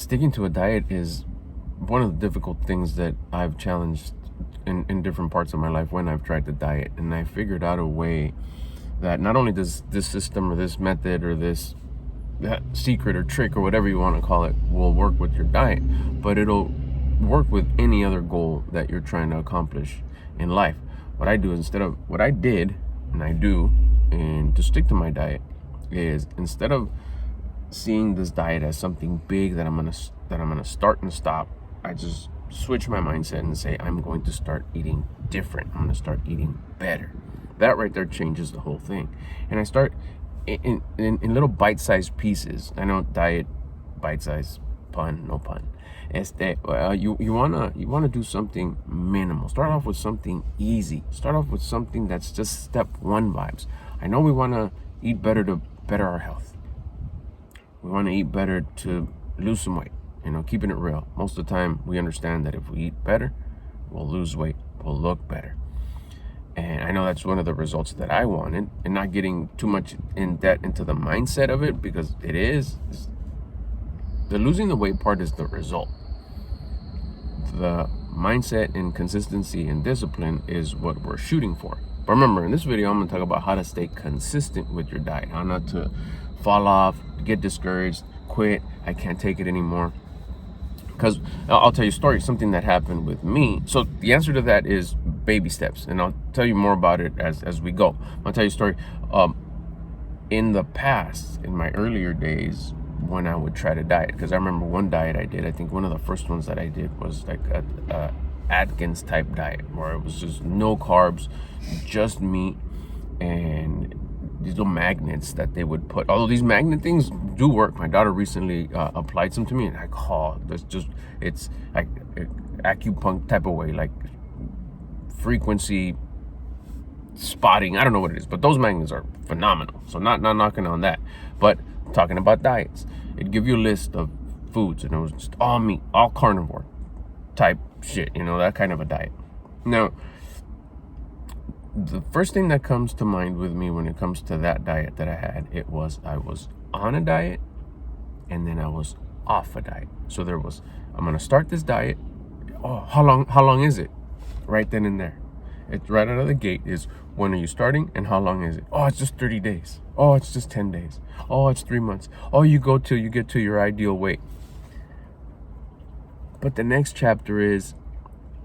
sticking to a diet is one of the difficult things that I've challenged in different parts of my life when I've tried to diet. And I figured out a way that not only does this system or this method or this secret or trick or whatever you want to call it will work with your diet, but it'll work with any other goal that you're trying to accomplish in life. What I do instead of what I did and I do and to stick to my diet is, instead of seeing this diet as something big that I'm gonna start and stop, I just switch my mindset and say I'm going to start eating different. I'm gonna start eating better. That right there changes the whole thing. And I start in little bite-sized pieces. I know diet, bite-sized, pun, no pun. You wanna do something minimal. Start off with something easy. Start off with something that's just step one vibes. I know we wanna eat better to better our health. We want to eat better to lose some weight. Keeping it real. Most of the time, we understand that if we eat better, we'll lose weight, we'll look better. And I know that's one of the results that I wanted, and not getting too much in debt into the mindset of it, because the losing the weight part is the result. The mindset and consistency and discipline is what we're shooting for. But remember, in this video, I'm going to talk about how to stay consistent with your diet, how not to fall off, get discouraged, quit, I can't take it anymore. Because I'll tell you a story, something that happened with me. So the answer to that is baby steps, and I'll tell you more about it as we go. I'll tell you a story. In the past, in my earlier days, when I would try to diet, because I remember one diet I did, I think one of the first ones that I did was like a Atkins type diet, where it was just no carbs, just meat, and these little magnets that they would put. Although these magnet things do work. My daughter recently applied some to me, and it's like acupuncture type of way, like frequency spotting. I don't know what it is, but those magnets are phenomenal. So not knocking on that, but talking about diets. It'd give you a list of foods, and it was just all meat, all carnivore type shit, that kind of a diet. Now, the first thing that comes to mind with me when it comes to that diet that I had, I was on a diet, and then I was off a diet. So I'm gonna start this diet. Oh, how long is it? Right then and there. It's right out of the gate is, when are you starting and how long is it? Oh, it's just 30 days. Oh, it's just 10 days. Oh, it's 3 months. Oh, you get to your ideal weight. But the next chapter is,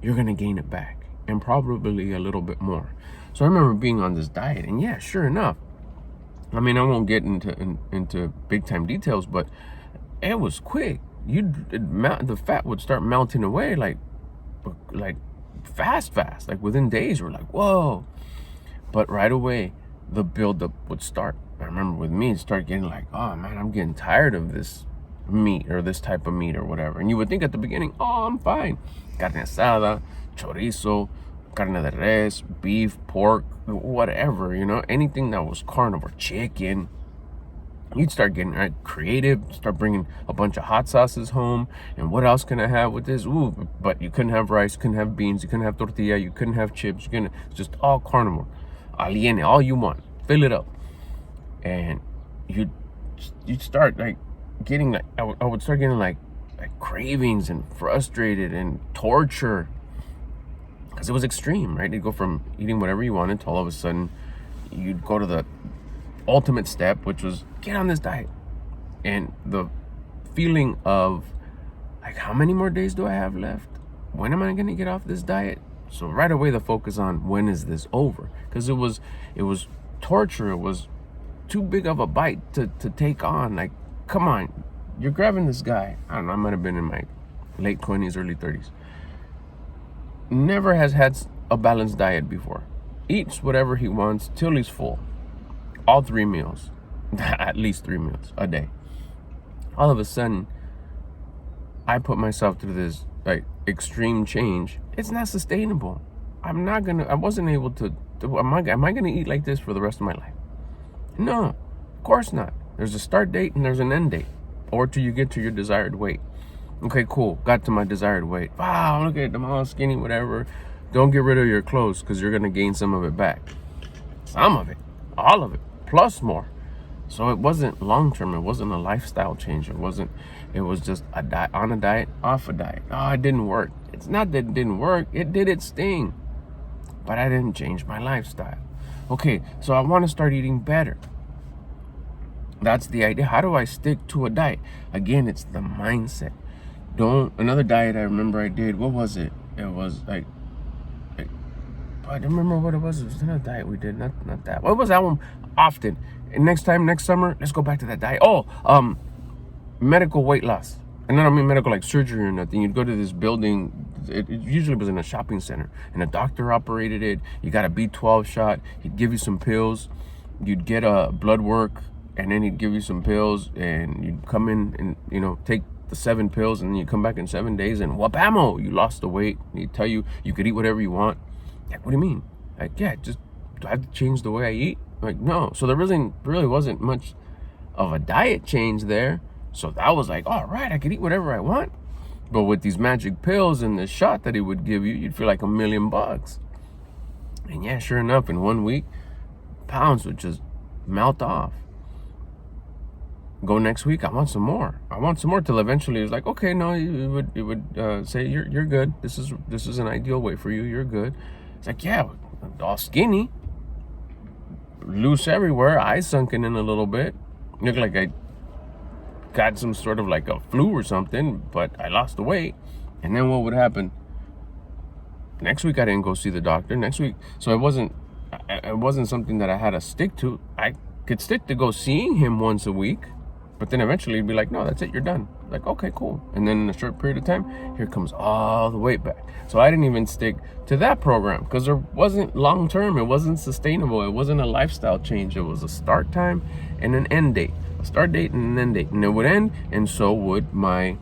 you're gonna gain it back, and probably a little bit more. So I remember being on this diet, and yeah, sure enough, I mean, I won't get into big time details, but it was quick. The fat would start melting away like fast, like within days. We're like, whoa! But right away, the buildup would start. I remember with me, it started getting like, oh man, I'm getting tired of this meat or this type of meat or whatever. And you would think at the beginning, oh, I'm fine. Carne asada, chorizo, carne de res, beef, pork, whatever, anything that was carnivore, chicken. You'd start getting creative, start bringing a bunch of hot sauces home. And what else can I have with this? Ooh, but you couldn't have rice, couldn't have beans, you couldn't have tortilla, you couldn't have chips. It's just all carnivore. Aliene, all you want, fill it up. And you'd start like getting like, I would start getting like cravings and frustrated and torture, because it was extreme, right? You'd go from eating whatever you wanted to all of a sudden you'd go to the ultimate step, which was get on this diet. And the feeling of like, how many more days do I have left? When am I going to get off this diet? So right away the focus on, when is this over? Because it was torture. It was too big of a bite to take on. Like, come on, you're grabbing this guy, I don't know, I might have been in my late 20s, early 30s. Never has had a balanced diet before. Eats whatever he wants till he's full. All 3 meals. At least 3 meals a day. All of a sudden, I put myself through this like extreme change. It's not sustainable. I wasn't able to, am I gonna eat like this for the rest of my life? No, of course not. There's a start date and there's an end date, or till you get to your desired weight. Okay, cool. Got to my desired weight. Wow, look at them, all skinny, whatever. Don't get rid of your clothes, because you're going to gain some of it back. Some of it. All of it. Plus more. So it wasn't long term. It wasn't a lifestyle change. It wasn't. It was just a diet, on a diet, off a diet. Oh, it didn't work. It's not that it didn't work. It did its thing. But I didn't change my lifestyle. Okay, so I want to start eating better. That's the idea. How do I stick to a diet? Again, it's the mindset. Another diet I remember I did, what was it? It was like I don't remember what it was. It was another diet we did, not that. What was that one? Often. And next summer, let's go back to that diet. Medical weight loss. And I don't mean medical like surgery or nothing. You'd go to this building. It usually was in a shopping center, and a doctor operated it. You got a B12 shot. He'd give you some pills. You'd get a blood work, and then he'd give you some pills, and you'd come in and take the 7 pills, and then you come back in 7 days, and whapamo, you lost the weight. He'd tell you could eat whatever you want. Like, what do you mean? Like, yeah, just do I have to change the way I eat? Like, no. So there really wasn't much of a diet change there. So that was like, all right, I could eat whatever I want. But with these magic pills and the shot that he would give you, you'd feel like $1 million. And yeah, sure enough, in 1 week, pounds would just melt off. Go next week, I want some more. Till eventually it's like, okay, no, it would say you're good. This is an ideal weight for you. You're good. It's like, yeah, all skinny, loose everywhere, eyes sunken in a little bit. Look like I got some sort of like a flu or something, but I lost the weight. And then what would happen? Next week I didn't go see the doctor. Next week, so it wasn't something that I had to stick to. I could stick to go seeing him once a week, but then eventually he'd be like, no, that's it, you're done. Like, okay, cool. And then in a short period of time, here comes all the weight back. So I didn't even stick to that program because there wasn't long term. It wasn't sustainable. It wasn't a lifestyle change. It was a start time and an end date. A start date and an end date. And it would end, and so would my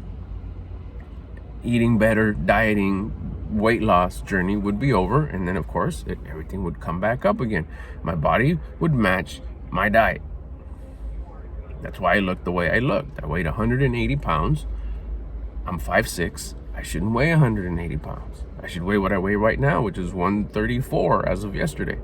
eating better, dieting, weight loss journey would be over. And then, of course, everything would come back up again. My body would match my diet. That's why I looked the way I looked. I weighed 180 pounds. I'm 5'6". I shouldn't weigh 180 pounds. I should weigh what I weigh right now, which is 134 as of yesterday.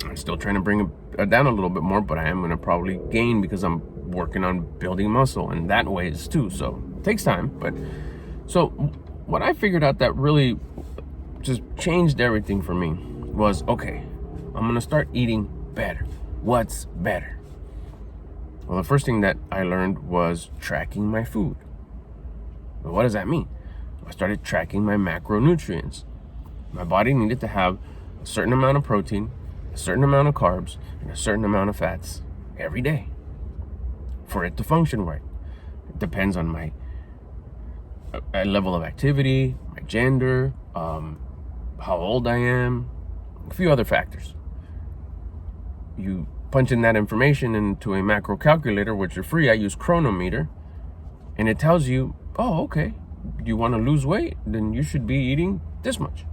I'm still trying to bring it down a little bit more, but I am going to probably gain because I'm working on building muscle, and that weighs too. So it takes time. But so what I figured out that really just changed everything for me was, okay, I'm going to start eating better. What's better? Well, the first thing that I learned was tracking my food. But what does that mean? I started tracking my macronutrients. My body needed to have a certain amount of protein, a certain amount of carbs, and a certain amount of fats every day for it to function right. It depends on my level of activity, my gender, how old I am, a few other factors. You punch in that information into a macro calculator, which are free. I use Chronometer, and it tells you, oh, okay, you want to lose weight, then you should be eating this much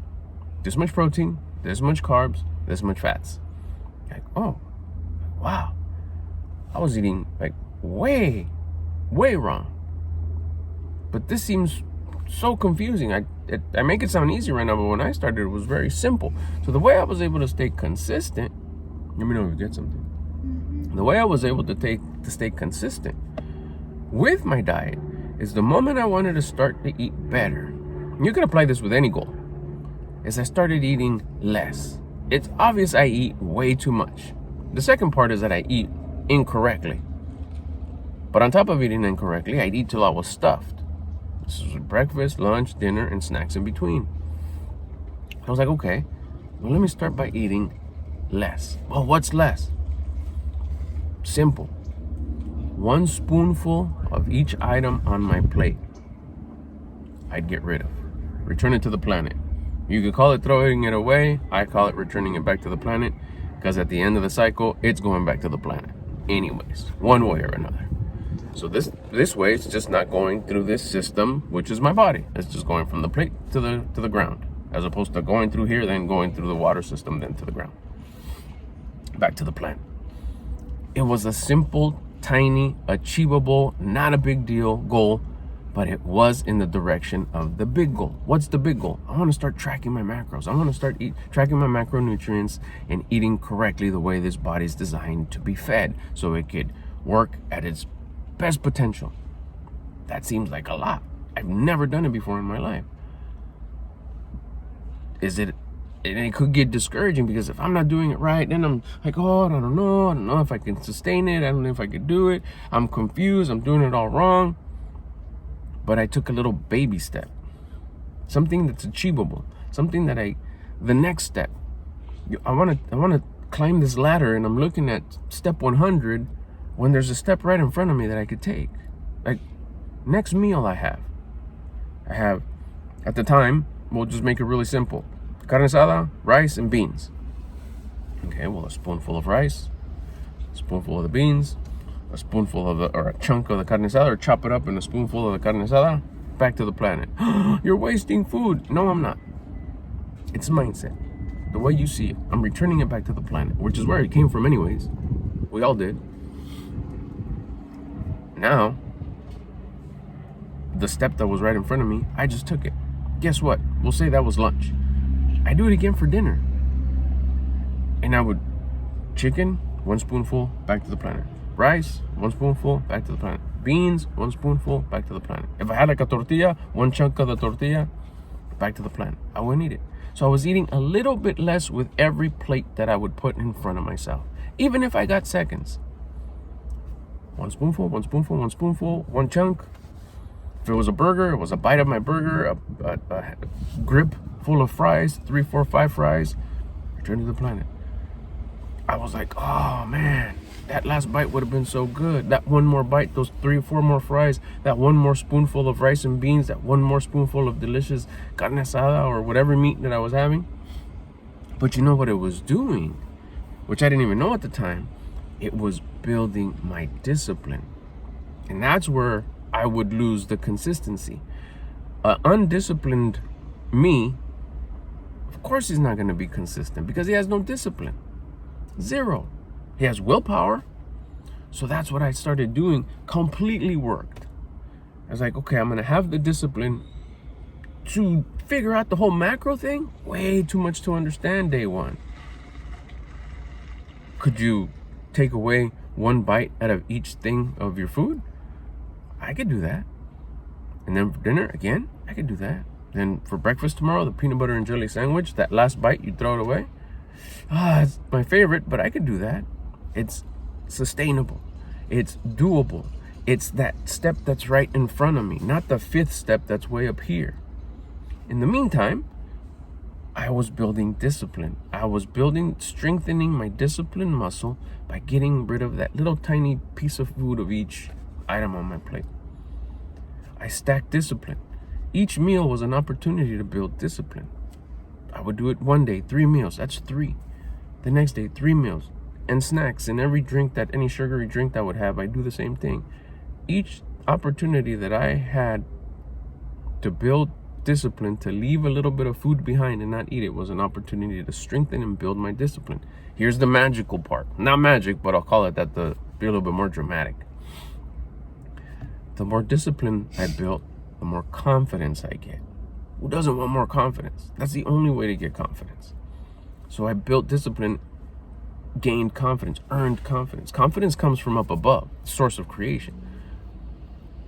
protein, this much carbs, this much fats. Like, oh, wow, I was eating like way wrong. But this seems so confusing. I make it sound easy right now, but when I started, it was very simple. So the way I was able to stay consistent, let me know if you get something. The way I was able to stay consistent with my diet is the moment I wanted to start to eat better. You can apply this with any goal. Is I started eating less. It's obvious I eat way too much. The second part is that I eat incorrectly. But on top of eating incorrectly, I'd eat till I was stuffed. This was breakfast, lunch, dinner, and snacks in between. I was like, okay, well, let me start by eating less. Well, what's less? Simple. 1 spoonful of each item on my plate, I'd get rid of. Return it to the planet. You could call it throwing it away. I call it returning it back to the planet, because at the end of the cycle, it's going back to the planet anyways, one way or another. So this way, it's just not going through this system, which is my body. It's just going from the plate to the ground, as opposed to going through here, then going through the water system, then to the ground, back to the planet. It was a simple, tiny, achievable, not a big deal goal, but it was in the direction of the big goal. What's the big goal? I want to start tracking my macros. I want to start tracking my macronutrients and eating correctly the way this body's designed to be fed, so it could work at its best potential. that seems like a lot. I've never done it before in my life. And it could get discouraging, because if I'm not doing it right, then I'm like, oh, I don't know if I can sustain it. I don't know if I could do it. I'm confused. I'm doing it all wrong. But I took a little baby step, something that's achievable, something that the next step. I want to climb this ladder, and I'm looking at step 100 when there's a step right in front of me that I could take. Like, next meal I have, at the time, we'll just make it really simple: carne asada, rice, and beans. Okay, well, a spoonful of rice, a spoonful of the beans, a spoonful of or a chunk of the carne asada, or chop it up in a spoonful of the carne asada, back to the planet. You're wasting food. No, I'm not. It's mindset. The way you see it, I'm returning it back to the planet, which is where it came from anyways. We all did. Now, the step that was right in front of me, I just took it. Guess what? We'll say that was lunch. I do it again for dinner. And I would, chicken, 1 spoonful, back to the planet. Rice, 1 spoonful, back to the planet. Beans, 1 spoonful, back to the planet. If I had like a tortilla, 1 chunk of the tortilla, back to the planet. I wouldn't eat it. So I was eating a little bit less with every plate that I would put in front of myself, even if I got seconds. 1 spoonful, 1 spoonful, 1 spoonful, 1 chunk. If it was a burger, it was a bite of my burger, a grip full of fries, 3, 4, 5 fries. Return to the planet. I was like, oh man, that last bite would have been so good. That one more bite, those 3 or 4 more fries, that 1 more spoonful of rice and beans, that 1 more spoonful of delicious carne asada or whatever meat that I was having. But you know what it was doing, which I didn't even know at the time? It was building my discipline. And that's where I would lose the consistency. Undisciplined me, of course he's not going to be consistent, because he has no discipline. 0. He has willpower. So that's what I started doing. Completely worked. I was like, okay, I'm going to have the discipline to figure out the whole macro thing. Way too much to understand day 1. Could you take away 1 bite out of each thing of your food? I could do that. And then for dinner, again, I could do that. Then for breakfast tomorrow, the peanut butter and jelly sandwich, that last bite, you throw it away. It's my favorite, but I could do that. It's sustainable. It's doable. It's that step that's right in front of me, not the 5th step that's way up here. In the meantime, I was building discipline. I was strengthening my discipline muscle by getting rid of that little tiny piece of food of each item on my plate. I stacked discipline. Each meal was an opportunity to build discipline. I would do it one day, 3 meals, that's 3. The next day, 3 meals. And snacks, and every drink, any sugary drink that I would have, I do the same thing. Each opportunity that I had to build discipline, to leave a little bit of food behind and not eat it, was an opportunity to strengthen and build my discipline. Here's the magical part. Not magic, but I'll call it that to be a little bit more dramatic. The more discipline I built, the more confidence I get. Who doesn't want more confidence? That's the only way to get confidence. So I built discipline, gained confidence, earned confidence. Confidence comes from up above, source of creation,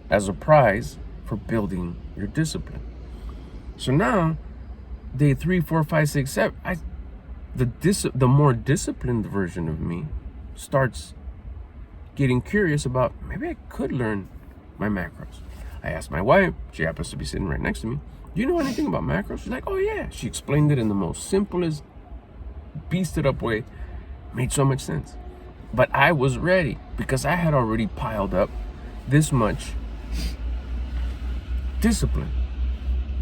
as a prize for building your discipline. So now, day 3, 4, 5, 6, 7, the more disciplined version of me starts getting curious about, maybe I could learn my macros. I asked my wife, she happens to be sitting right next to me, do you know anything about macros? She's like, oh yeah. She explained it in the most simplest, beasted up way. Made so much sense. But I was ready, because I had already piled up this much discipline.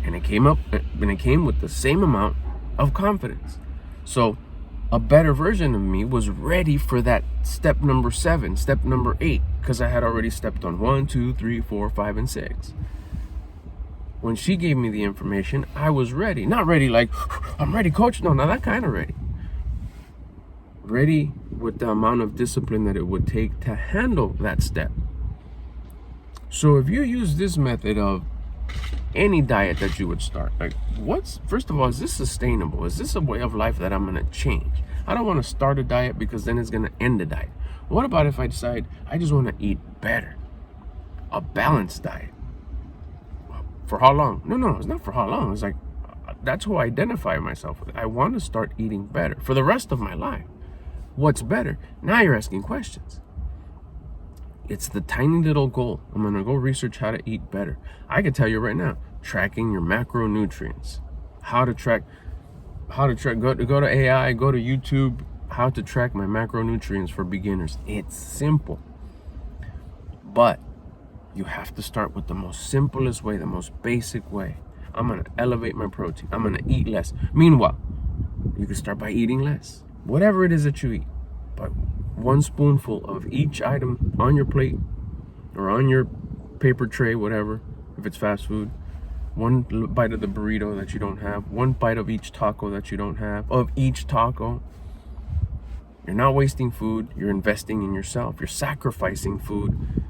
And it came with the same amount of confidence. So a better version of me was ready for that step number 7, step number 8, because I had already stepped on 1, 2, 3, 4, 5, and 6. When she gave me the information, I was ready. Not ready like, I'm ready, coach. No, not that kind of ready. Ready with the amount of discipline that it would take to handle that step. So if you use this method of any diet that you would start, like, first of all, is this sustainable? Is this a way of life that I'm going to change? I don't want to start a diet, because then it's going to end the diet. What about if I decide I just want to eat better? A balanced diet. For how long? No, it's not for how long. It's like, that's who I identify myself with. I want to start eating better for the rest of my life. What's better? Now you're asking questions. It's the tiny little goal. I'm going to go research how to eat better. I can tell you right now, tracking your macronutrients. How to track, go to AI, go to YouTube, how to track my macronutrients for beginners. It's simple. But you have to start with the most simplest way, the most basic way. I'm going to elevate my protein. I'm going to eat less. Meanwhile, you can start by eating less. Whatever it is that you eat. But 1 spoonful of each item on your plate or on your paper tray, whatever, if it's fast food. 1 bite of the burrito that you don't have. 1 bite of each taco that you don't have. Of each taco. You're not wasting food. You're investing in yourself. You're sacrificing food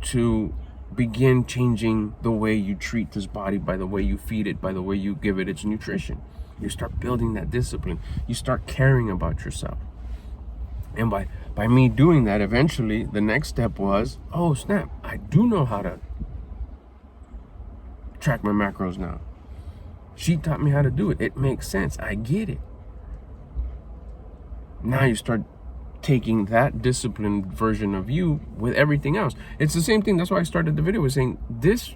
to begin changing the way you treat this body, by the way you feed it, by the way you give it its nutrition. You start building that discipline. You start caring about yourself. And by me doing that, eventually the next step was, oh snap, I do know how to track my macros now. She taught me how to do it. It makes sense. I get it. Now you start taking that disciplined version of you with everything else. It's the same thing. That's why I started the video with saying this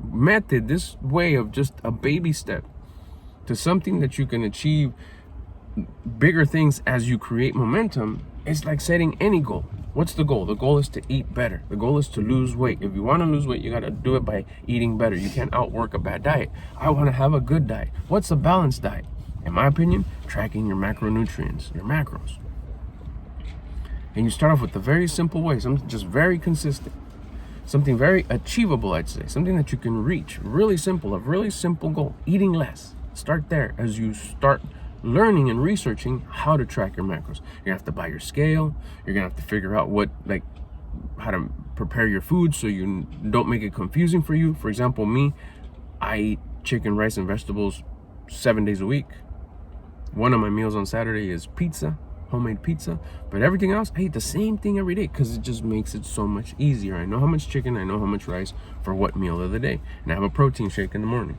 method, this way of just a baby step to something that you can achieve bigger things as you create momentum. It's like setting any goal. What's the goal? The goal is to eat better. The goal is to lose weight. If you want to lose weight, you got to do it by eating better. You can't outwork a bad diet. I want to have a good diet. What's a balanced diet? In my opinion, tracking your macronutrients, your macros. And you start off with a very simple way, something just very consistent, something very achievable, I'd say, something that you can reach. Really simple, a really simple goal, eating less. Start there as you start learning and researching how to track your macros. You're gonna have to buy your scale. You're gonna have to figure out how to prepare your food so you don't make it confusing for you. For example, me, I eat chicken, rice, and vegetables 7 days a week. One of my meals on Saturday is pizza, homemade pizza, but everything else, I eat the same thing every day because it just makes it so much easier. I know how much chicken, I know how much rice for what meal of the day, and I have a protein shake in the morning.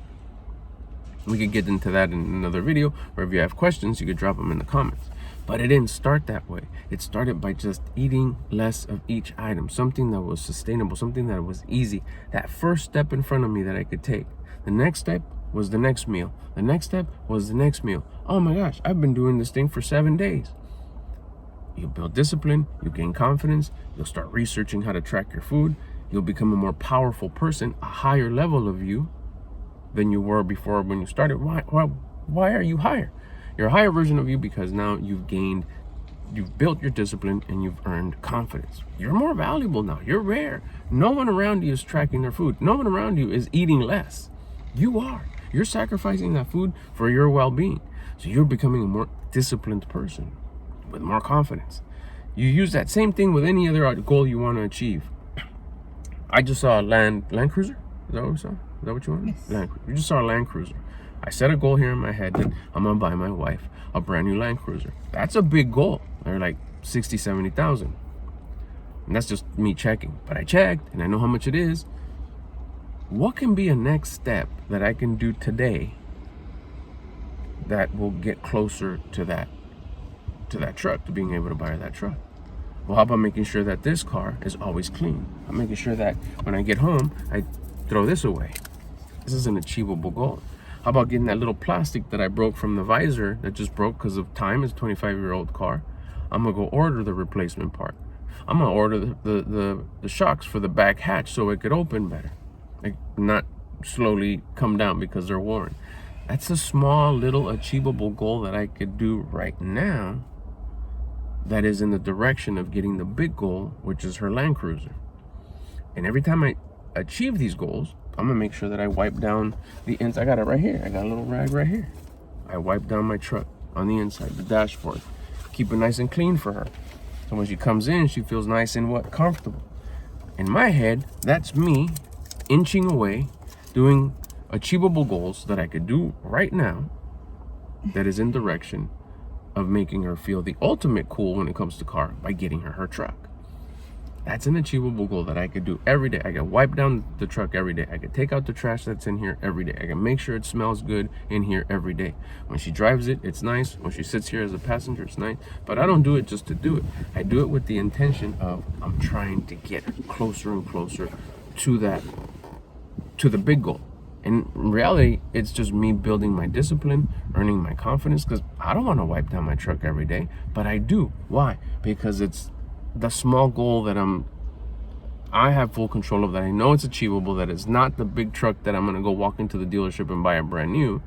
We could get into that in another video, or if you have questions, you could drop them in the comments. But it didn't start that way. It started by just eating less of each item, something that was sustainable, something that was easy. That first step in front of me that I could take. The next step was the next meal. The next step was the next meal. Oh my gosh, I've been doing this thing for 7 days. You build discipline, you gain confidence, you'll start researching how to track your food, you'll become a more powerful person, a higher level of you than you were before when you started. Why are you higher? You're a higher version of you because now you've built your discipline and you've earned confidence. You're more valuable now. You're rare. No one around you is tracking their food. No one around you is eating less. You are. You're sacrificing that food for your well-being. So you're becoming a more disciplined person with more confidence. You use that same thing with any other goal you want to achieve. I just saw a Land Cruiser. Is that what we saw? Is that what you want? Yes. You just saw a Land Cruiser. I set a goal here in my head that I'm gonna buy my wife a brand new Land Cruiser. That's a big goal. They're like 60, 70,000. And that's just me checking. But I checked and I know how much it is. What can be a next step that I can do today that will get closer to that truck, to being able to buy that truck? Well, how about making sure that this car is always clean? I'm making sure that when I get home, I throw this away. This is an achievable goal. How about getting that little plastic that I broke from the visor that just broke because of time? It's a 25-year-old car. I'm gonna go order the replacement part. I'm gonna order the shocks for the back hatch so it could open better, like not slowly come down because they're worn. That's a small little achievable goal that I could do right now that is in the direction of getting the big goal, which is her Land Cruiser. And every time I achieve these goals, I'm gonna make sure that I wipe down the inside. I got it right here. I got a little rag right here. I wipe down my truck on the inside, the dashboard. Keep it nice and clean for her. So when she comes in, she feels nice and comfortable. In my head, that's me inching away, doing achievable goals that I could do right now that is in direction of making her feel the ultimate cool when it comes to car by getting her truck. That's an achievable goal that I could do every day. I can wipe down the truck every day. I can take out the trash that's in here every day. I can make sure it smells good in here every day. When she drives it, it's nice. When she sits here as a passenger, it's nice. But I don't do it just to do it. I do it with the intention of I'm trying to get closer and closer to the big goal. And in reality, it's just me building my discipline, earning my confidence, because I don't want to wipe down my truck every day, but I do. Why? Because it's the small goal that I have full control of, that I know it's achievable, that it's not the big truck that I'm going to go walk into the dealership and buy a brand new,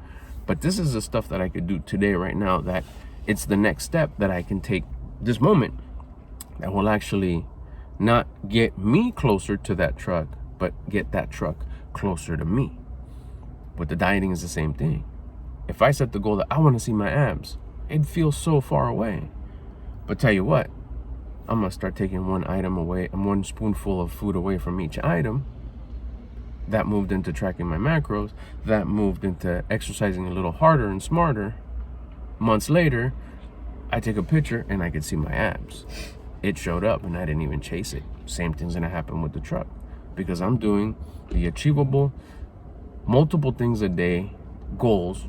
but this is the stuff that I could do today, right now, that it's the next step that I can take this moment that will actually not get me closer to that truck, but get that truck closer to me. With the dieting is the same thing. If I set the goal that I want to see my abs, it feels so far away. But tell you what, I'm going to start taking one item away and one spoonful of food away from each item. That moved into tracking my macros. That moved into exercising a little harder and smarter. Months later, I take a picture and I could see my abs. It showed up and I didn't even chase it. Same thing's going to happen with the truck, because I'm doing the achievable, multiple things a day goals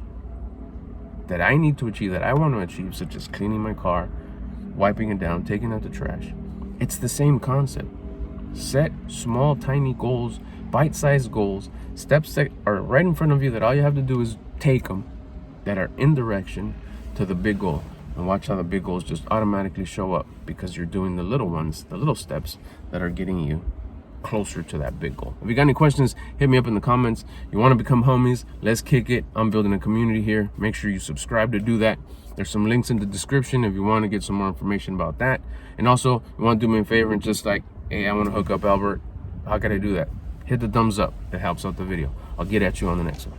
that I need to achieve, that I want to achieve, such as cleaning my car, wiping it down, taking out the trash. It's the same concept. Set small, tiny goals, bite-sized goals, steps that are right in front of you that all you have to do is take them, that are in direction to the big goal. And watch how the big goals just automatically show up, because you're doing the little ones, the little steps that are getting you closer to that big goal. If you got any questions, hit me up in the comments. You want to become homies? Let's kick it. I'm building a community here. Make sure you subscribe to do that. There's some links in the description if you want to get some more information about that. And also, you want to do me a favor and just like, hey, I want to hook up Albert. How can I do that? Hit the thumbs up. It helps out the video. I'll get at you on the next one.